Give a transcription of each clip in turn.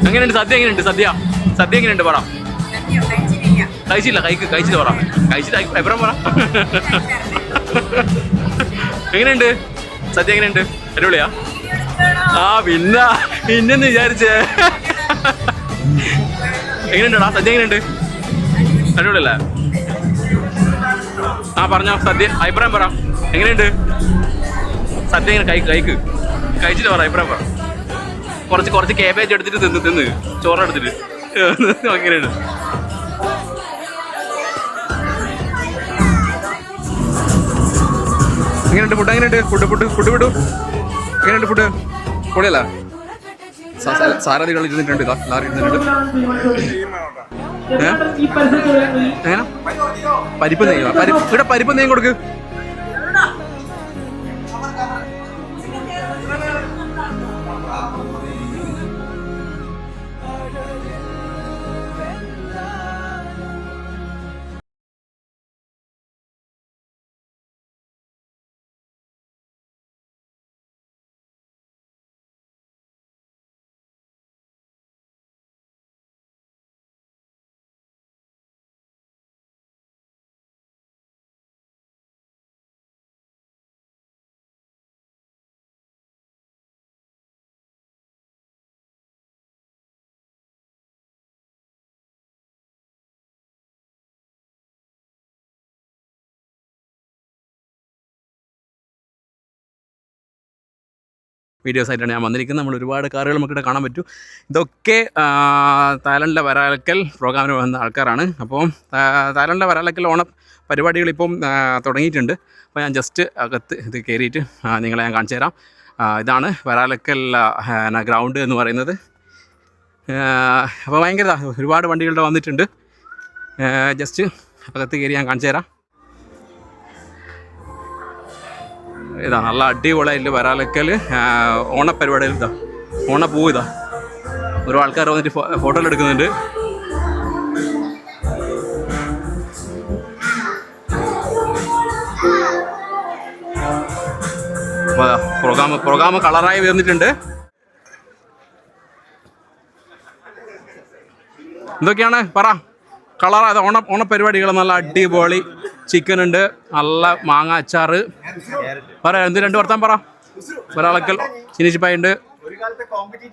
എങ്ങനെയുണ്ട് സദ്യ? എങ്ങനെയുണ്ട് സദ്യ? സദ്യ എങ്ങനെയുണ്ട് പറ. കഴിച്ചില്ല, കഴിച്ചിട്ട് പറ. കഴിച്ചിട്ട് അഭിപ്രായം പറ. എങ്ങനെയുണ്ട് സദ്യ? എങ്ങനെയുണ്ട്? അടിപൊളിയാ? ആ പിന്നെന്ന് വിചാരിച്ചേ. എങ്ങനെയുണ്ടടാ സദ്യ? എങ്ങനെയുണ്ട്? അടിപൊളിയല്ലേ? ആ പറഞ്ഞോ സദ്യ അഭിപ്രായം പറ. എങ്ങനെയുണ്ട് സദ്യ? എങ്ങനെ കഴിച്ചിട്ട് പറ, അഭിപ്രായം പറ. കുറച്ച് കേബേജ് എടുത്തിട്ട് തിന്ന് ചോറെടുത്തിട്ട് എങ്ങനെയുണ്ട്? എങ്ങനെയുണ്ട് ഫുഡ്? എങ്ങനെയുണ്ട് ഫുഡ് വിടൂ? എങ്ങനെയുണ്ട് ഫുഡ്? പൊളിയല്ല? സാരഥികൾ ഇരുന്നിട്ടുണ്ട്, ലാറി ഇരുന്നിട്ടുണ്ട്. എങ്ങനെ പരിപ്പ് നെയ്യോ? ഇവിടെ പരിപ്പ് നെയ്യും കൊടുക്ക്. വീഡിയോസായിട്ടാണ് ഞാൻ വന്നിരിക്കുന്നത്. നമ്മൾ ഒരുപാട് കാറുകൾ നമുക്കിവിടെ കാണാൻ പറ്റും. ഇതൊക്കെ തായ്ലൻഡിലെ വരാലക്കൽ പ്രോഗ്രാമിന് വന്ന ആൾക്കാരാണ്. അപ്പോൾ തായ്ലൻഡിലെ വരാലക്കൽ ഓണ പരിപാടികളിപ്പം തുടങ്ങിയിട്ടുണ്ട്. അപ്പോൾ ഞാൻ ജസ്റ്റ് അകത്ത് ഇത് കയറിയിട്ട് നിങ്ങളെ ഞാൻ കാണിച്ചു തരാം. ഇതാണ് വരാലക്കൽ ഗ്രൗണ്ട് എന്ന് പറയുന്നത്. അപ്പോൾ ഭയങ്കര ഒരുപാട് വണ്ടികളുടെ വന്നിട്ടുണ്ട്. ജസ്റ്റ് അകത്ത് കയറി ഞാൻ കാണിച്ചു തരാം. ഇതാ നല്ല അടിപൊളിയായിട്ട് വരാലക്കൽ ഓണപ്പരിപാടിയിൽ ഇതാ ഓണപ്പൂ. ഇതാ ഓരോ ആൾക്കാർ വന്നിട്ട് ഫോട്ടോയിൽ എടുക്കുന്നുണ്ട്. പ്രോഗ്രാം കളറായി വന്നിട്ടുണ്ട്. എന്തൊക്കെയാണ് പറ കളറായത്? ഓണപ്പരിപാടികൾ നല്ല അടിപൊളി. ചിക്കൻ ഉണ്ട്, നല്ല മാങ്ങ അച്ചാറ്. പറ എന്ത് രണ്ട് വർത്താൻ പറ. വരാലക്കൽ ചിനിച്ചിപ്പായ ഉണ്ട്,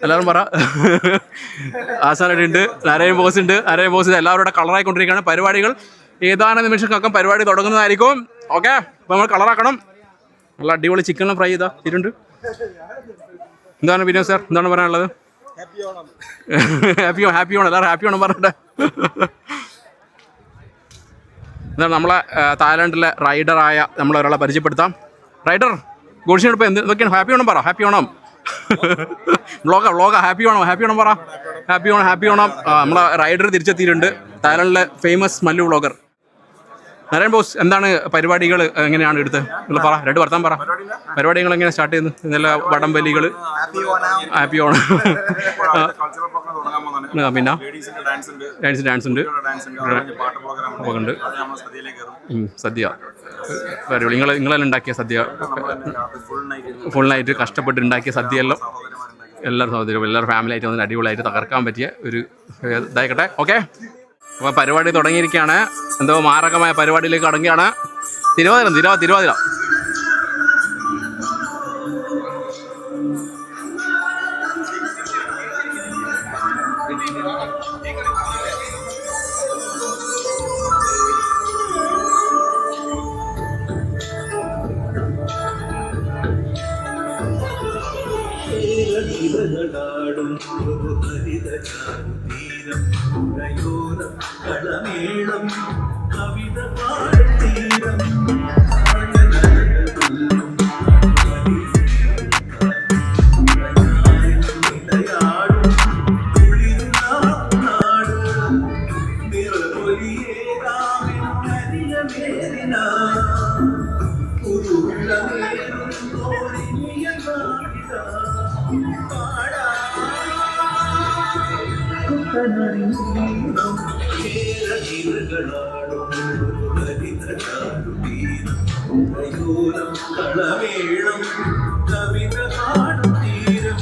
എല്ലാവരും പറ. ആസാനടി ഉണ്ട്, നരയൻ ബോസ് ഉണ്ട്. നരയൻ ബോസ് എല്ലാവരുടെ കളറായിക്കൊണ്ടിരിക്കുകയാണ്. പരിപാടികൾ ഏതാനും നിമിഷങ്ങൾക്കും പരിപാടി തുടങ്ങുന്നതായിരിക്കും. ഓക്കെ, അപ്പോൾ നമ്മൾ കളറാക്കണം. നല്ല അടിപൊളി ചിക്കനും ഫ്രൈ ചെയ്താ തിരുണ്ട്. എന്താണ് വിനോദ് സാർ, എന്താണ് പറയാനുള്ളത്? ഹാപ്പി ഓണം എല്ലാവരും ഹാപ്പി ഓണം പറഞ്ഞിട്ട്. എന്താണ് നമ്മളെ തായ്ലൻഡിലെ റൈഡറായ നമ്മളൊരാളെ പരിചയപ്പെടുത്താം. റൈഡർ ഗോൾഷിനോട് എന്തൊക്കെയാണ്? ഹാപ്പി ഓണം പറ. ഹാപ്പി ഓണം. വ്ളോഗ ഹാപ്പി ഓണം പറ. ഹാപ്പി ഓണം. നമ്മളെ റൈഡർ തിരിച്ചെത്തിയിട്ടുണ്ട്. തായ്ലൻഡിലെ ഫേമസ് മല്ലു വ്ളോഗർ നരയൻ ബോസ്. എന്താണ് പരിപാടികൾ, എങ്ങനെയാണ് എടുത്ത് നിങ്ങൾ പറ, രണ്ട് വർത്താൻ പറ. പരിപാടികൾ എങ്ങനെ സ്റ്റാർട്ട് ചെയ്യുന്നു? നല്ല വടംവലികൾ, ഹാപ്പി ഓണം. പിന്നെ ഡാൻസ് ഉണ്ട്, ഉണ്ട് സദ്യ പരിപാടി. നിങ്ങളെല്ലാം ഉണ്ടാക്കിയ സദ്യ, ഫുൾ നൈറ്റ് കഷ്ടപ്പെട്ട് ഉണ്ടാക്കിയ സദ്യയെല്ലാം എല്ലാവരും സഹോദരം എല്ലാവരും ഫാമിലി ആയിട്ട് വന്നിട്ട് അടിപൊളിയായിട്ട് തകർക്കാൻ പറ്റിയ ഒരു ഇതായിക്കട്ടെ. ഓക്കെ, അപ്പോൾ പരിപാടി തുടങ്ങിയിരിക്കുകയാണ്. എന്തോ മാരകമായ പരിപാടിയിലേക്ക് അടങ്ങുകയാണ്. തിരുവാതിര. കളമേളം കവിത പാടത്തീരം കളമേളം കവിത പാടുതീരം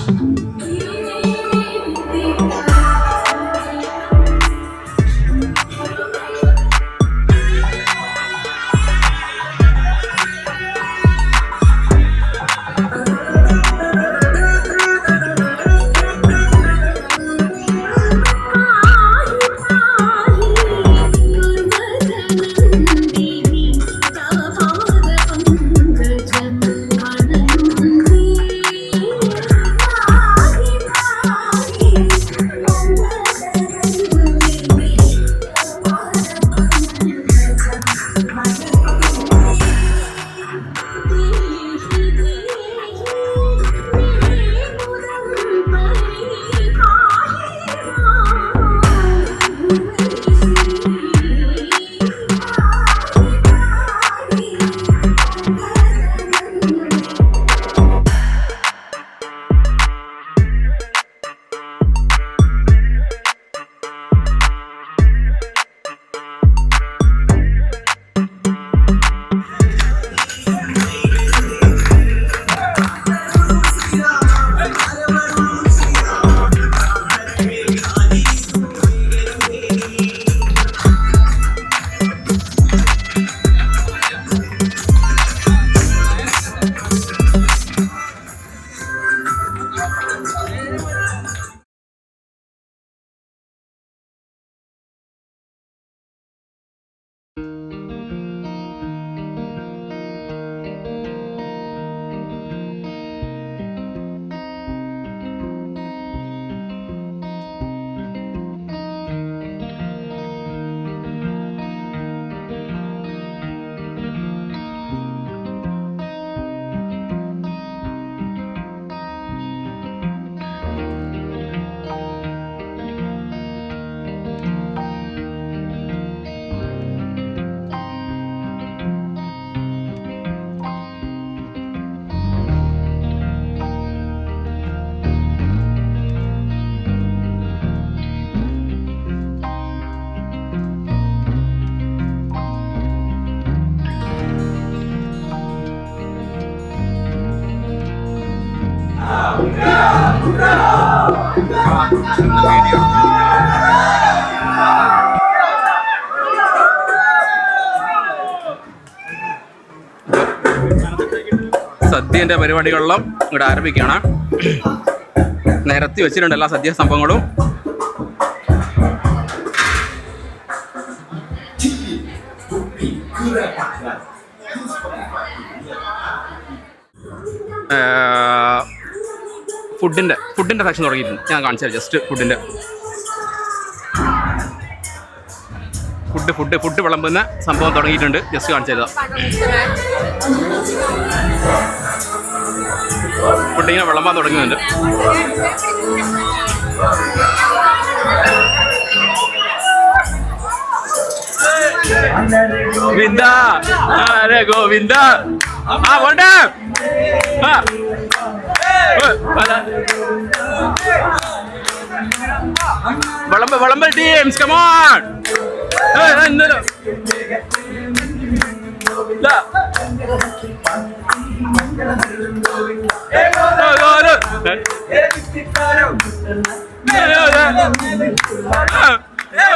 സദ്യൻ്റെ പരിപാടികളെല്ലാം ഇവിടെ ആരംഭിക്കുകയാണ്. നിരത്തി വെച്ചിട്ടുണ്ട് എല്ലാ സദ്യ സംഭവങ്ങളും. ഫുഡിൻ്റെ സെക്ഷൻ തുടങ്ങിയിട്ടുണ്ട്. ഞാൻ കാണിച്ചു ജസ്റ്റ് ഫുഡ് വിളമ്പുന്ന സംഭവം തുടങ്ങിയിട്ടുണ്ട്. ജസ്റ്റ് കാണിച്ചു തരാം. ഫുഡ് ഇങ്ങനെ വിളമ്പാൻ തുടങ്ങുന്നുണ്ട്. ഗോവിന്ദ ഹരേ ഗോവിന്ദ. പോട്ടെ. വിളമ്പൽ teams come on.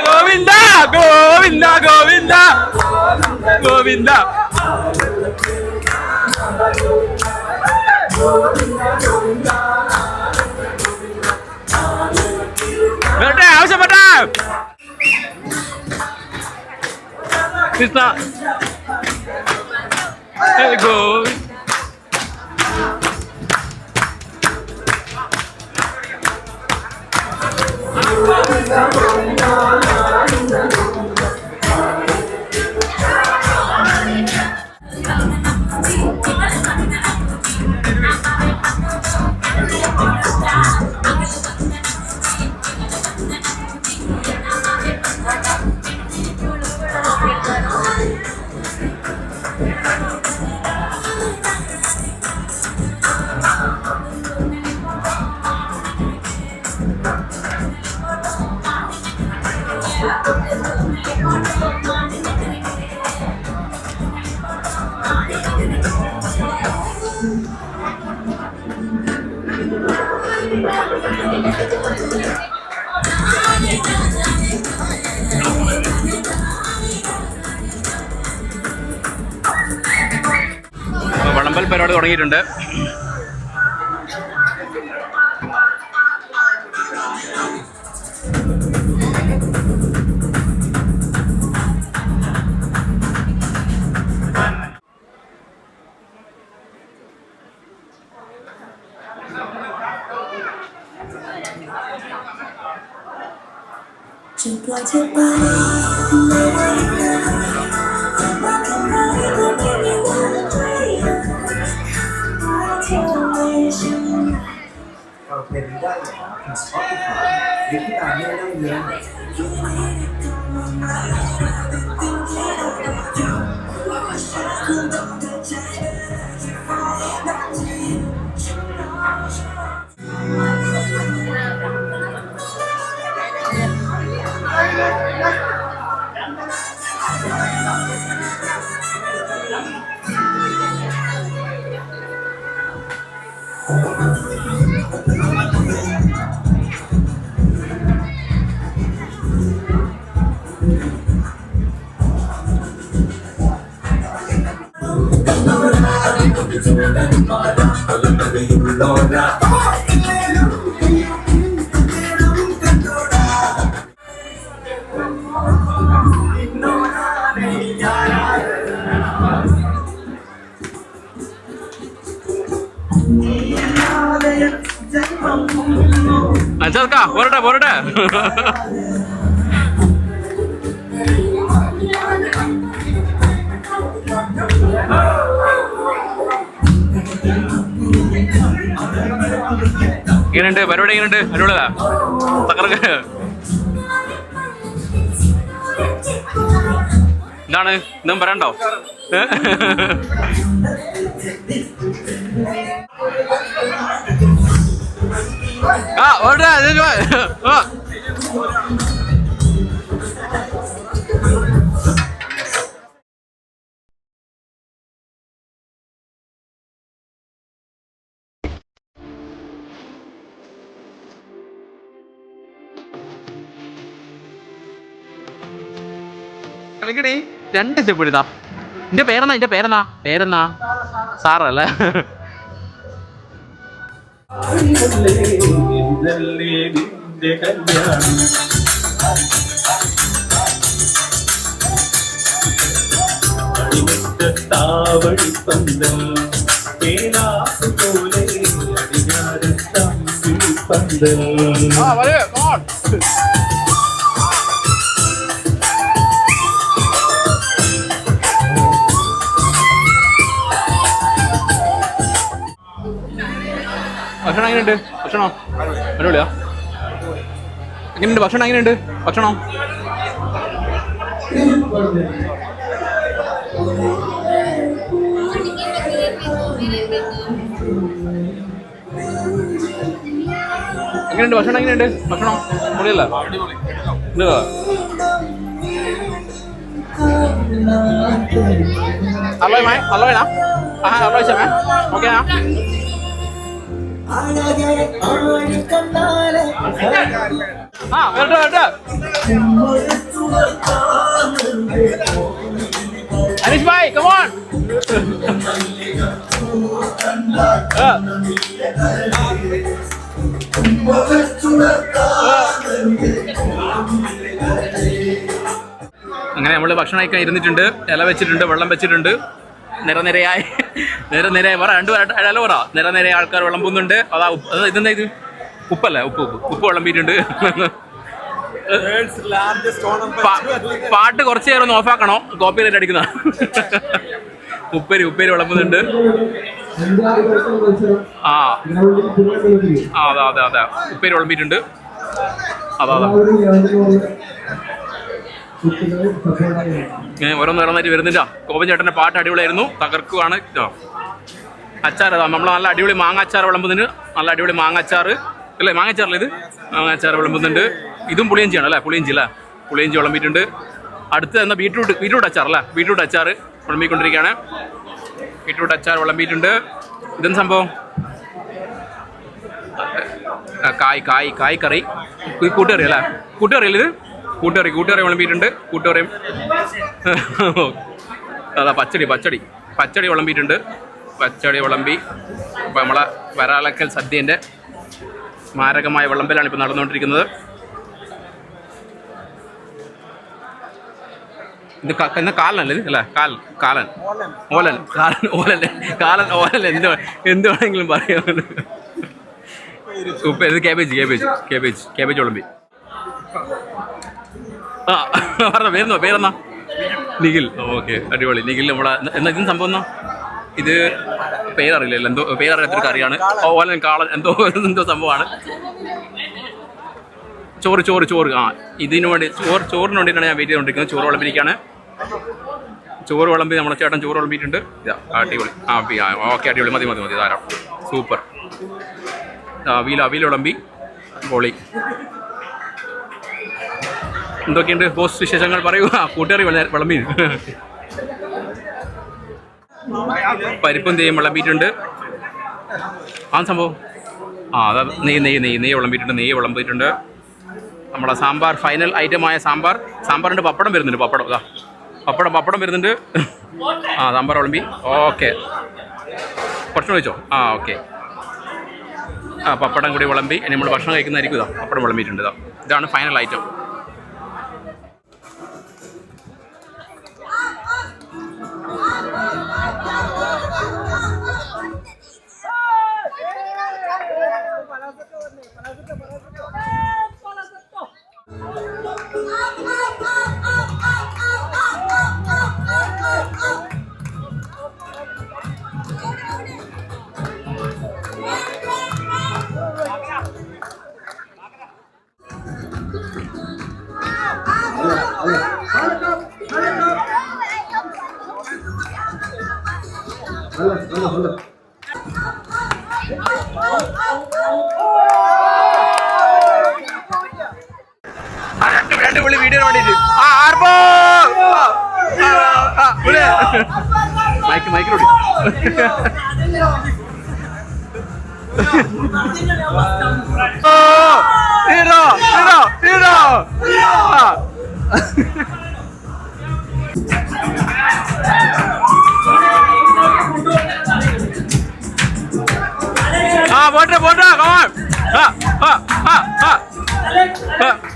Govinda Govinda Govinda Govinda. ആവശ്യപ്പെട്ട കൃഷ്ണ ഗോവിന്ദ. വിളമ്പൽ പരിപാടി തുടങ്ങിയിട്ടുണ്ട്. പോരട്ടെ. ഇങ്ങനെയുണ്ട് പരിപാടി. ഇങ്ങനെയുണ്ട് അടിപൊളിയാ. തകർക്ക. എന്താണ് ഇന്നും പറയണ്ടോ? കളിക്കണേ. 2 സ്റ്റെപ്പ് എടുത്താ. എന്റെ പേരെന്നാ സാറല്ലേ? അറിവുള്ളേ ഇന്നല്ലേ നിന്റെ കല്യാണം അടിമുറ്റത്താവടിപ്പന്തൽ പോലെ അടിഞ്ഞാരത്തമ്പിളിപ്പന്തൽ ഭക്ഷണം എങ്ങനെയുണ്ട്? ഭക്ഷണം അടിപൊളിയാ? എങ്ങനെയുണ്ട് ഭക്ഷണം? എങ്ങനെയുണ്ട് ഭക്ഷണം? എങ്ങനെയുണ്ട് ഭക്ഷണം? എങ്ങനെയുണ്ട് ഭക്ഷണം? പൊളിയല്ല? അല്ലോയ് മേ അല്ലോയനാ അല്ലോയ് ചേ ഓക്കെയാ? വരട്ടെ വരട്ടെ. അനീഷ് ഭായ് കം ഓൺ. അങ്ങനെ നമ്മൾ ഭക്ഷണം കഴിക്കാൻ ഇരുന്നിട്ടുണ്ട്. ഇല വെച്ചിട്ടുണ്ട്, വെള്ളം വെച്ചിട്ടുണ്ട്. നിരനിരയായി പറ രണ്ടു പറ നിരനിരയായി ആൾക്കാർ വിളമ്പുന്നുണ്ട്. അതാ ഇതെന്താ ഇത്? ഉപ്പല്ലേ? ഉപ്പ് വിളമ്പിയിട്ടുണ്ട്. പാട്ട് കുറച്ച് നേരം ഒന്ന് ഓഫാക്കണോ? കോപ്പി റൈറ്റ് അടിക്കുന്ന. ഉപ്പേരി വിളമ്പുന്നുണ്ട്. അതെ ഉപ്പേരി വിളമ്പിയിട്ടുണ്ട്. അതാ ഓരോന്നോരോന്നായിട്ട് വരുന്നില്ല. കോപൻ ചേട്ടൻ്റെ പാട്ട് അടിപൊളിയായിരുന്നു, തകർക്കുവാണ്. അച്ചാർ നമ്മൾ നല്ല അടിപൊളി മാങ്ങാച്ചാർ വിളമ്പുന്നുണ്ട്. നല്ല അടിപൊളി മാങ്ങാച്ചാറ് അല്ലേ? മാങ്ങാച്ചാറല്ലേ ഇത്? മാങ്ങാച്ചാർ വിളമ്പുന്നുണ്ട്. ഇതും പുളിയഞ്ചിയാണ് അല്ലേ? പുളിയഞ്ചി വിളമ്പിയിട്ടുണ്ട്. അടുത്ത് എന്നാൽ ബീട്രൂട്ട് അച്ചാർ അല്ലേ? ബീട്രൂട്ട് അച്ചാർ വിളമ്പിക്കൊണ്ടിരിക്കുകയാണ്. ബീട്രൂട്ട് അച്ചാർ വിളമ്പിയിട്ടുണ്ട്. ഇതെന്ത് സംഭവം? കായ് കറി, കൂട്ടുകറി അല്ലേ? കൂട്ടുകറിയല്ലേ ഇത്? കൂട്ടുകറി വിളമ്പിയിട്ടുണ്ട്. കൂട്ടുകറിയും അതാ പച്ചടി വിളമ്പിയിട്ടുണ്ട്. പച്ചടി വിളമ്പി. അപ്പോൾ നമ്മളെ വരാലക്കൽ സദ്യേൻ്റെ മാരകമായ വിളമ്പലാണ് ഇപ്പോൾ നടന്നുകൊണ്ടിരിക്കുന്നത്. ഇത് കാലനല്ലേ ഇത്? അല്ലേ? ഓലൻ എന്ത് വേണമെങ്കിലും പറയാം. ഉപ്പ് ഇത് കേബേജ് വിളമ്പി. പേരെന്നാ? നിഖിൽ. ഓക്കെ, അടിപൊളി. നിഖിൽ നമ്മളെ എന്നാ ഇതിന് സംഭവം എന്നാ? ഇത് പേരറിയില്ലല്ലോ, എന്തോ പേരറിയാത്തൊരു കറിയാണ്. ഓലൻ കാളൻ എന്തോ സംഭവമാണ്. ചോറ് ഇതിനു വേണ്ടി ചോറിന് വേണ്ടിയിട്ടാണ് ഞാൻ വെയിറ്റ് ചെയ്തുകൊണ്ടിരിക്കുന്നത്. ചോറ് വിളമ്പിരിക്കുകയാണ്. ചോറ് വിളമ്പി നമ്മളെ ചേട്ടൻ ചോറ് വിളമ്പിയിട്ടുണ്ട്. അടിപൊളി. ഓക്കെ, അടിപൊളി. മതി ധാരാളം. സൂപ്പർ. അവിയൽ വിളമ്പി. പൊളി. എന്തൊക്കെയുണ്ട് പോസ്റ്റ് വിശേഷങ്ങൾ? പറയൂ. കൂട്ടുകറി വിളമ്പി. പരിപ്പും നെയ്യും വിളമ്പിയിട്ടുണ്ട്. സംഭവം അതാ നെയ്യ് വിളമ്പിയിട്ടുണ്ട്. നമ്മളെ സാമ്പാർ, ഫൈനൽ ഐറ്റമായ സാമ്പാറിൻ്റെ പപ്പടം വരുന്നുണ്ട്. പപ്പടം വരുന്നുണ്ട്. സാമ്പാർ വിളമ്പി. ഓക്കെ, കുറച്ചുകൂടെ വെച്ചോ. ഓക്കെ. പപ്പടം കൂടി വിളമ്പി. ഇനി നമ്മൾ ഭക്ഷണം കഴിക്കുന്നതായിരിക്കും. പപ്പടം വിളമ്പിയിട്ടുണ്ട്. ഇതാണ് ഫൈനൽ ഐറ്റം. അടിപൊളി വീഡിയോ വേണ്ടിട്ട് മൈക്കിലോടി പോട്ടെ, come on.